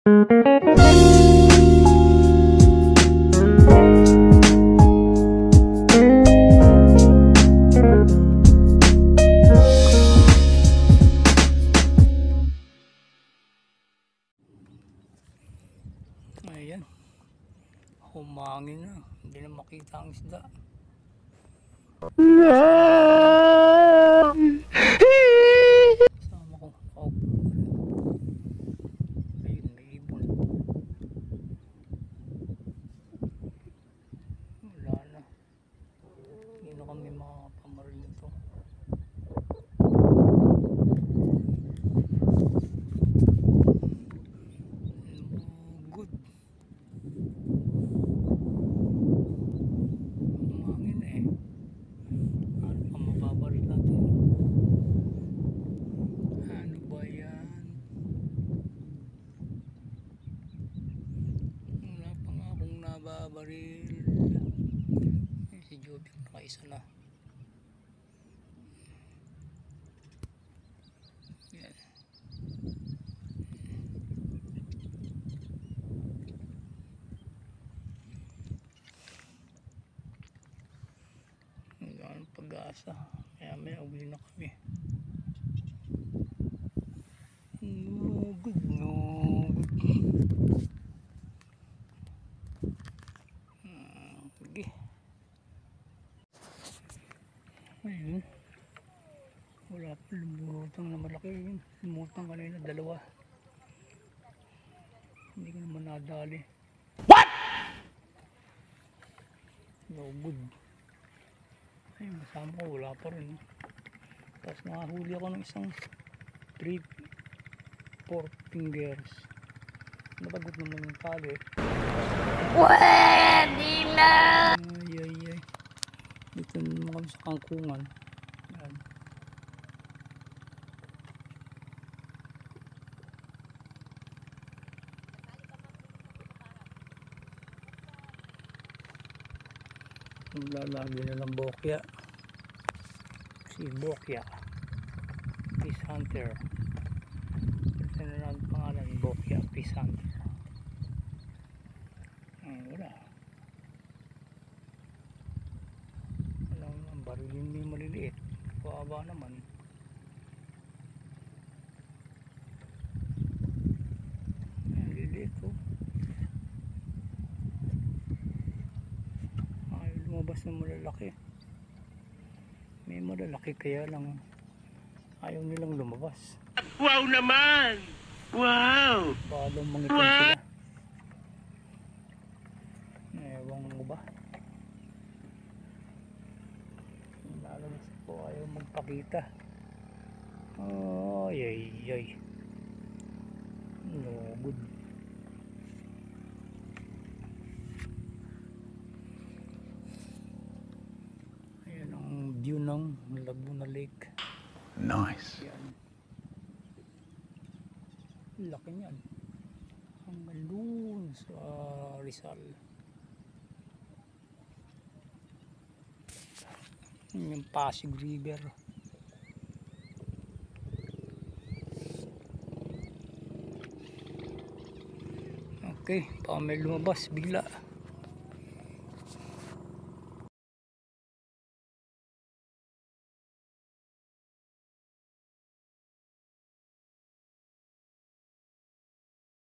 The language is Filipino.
Ayan, humangin na, hindi na makita ang isda. Sama ko, ayun, may ibon. Wala na, hindi na kami makapamaril nito. Good. Humangin eh. Ano pa mababaril natin? Ano ba yan? Wala pa nga akong nababaril. Si Joby nakaisa na. Yan. Ang pag-asa. Kaya may uli na kami. No good, no good. Sige. Ayun. Wala pa lumutang na malaki yun. Lumutang kanina dalawa. Hindi ko naman nadali. What? No good. Ay, masama ko, wala pa rin. Tapos nakahuli ako ng isang 3-4 fingers. Natagot naman yung tali. Pwede na! Ay. Dito naman kami sa kangkungan. Yan. Lalagi na lang bokya. Si Bokya Fish Hunter. Ito na lang pangalan, Bokya Fish Hunter. Wala. Alam mo, barilin mo yung maliliit. Kawawa naman. Maliliit oh. Ayaw lumabas ng malalaki. May malalaki kaya lang ayaw nilang lumabas. Wow naman! Wow! Balong mangitim sila. Ewan ko ba? Lalabas po, ayaw magpakita. Ay. No good. Ayan ang view ng Laguna Lake. Nice. Yan. Laki niyan. Hanggang doon sa Rizal. Yung Pasig River. Okay, pa may lumabas bigla.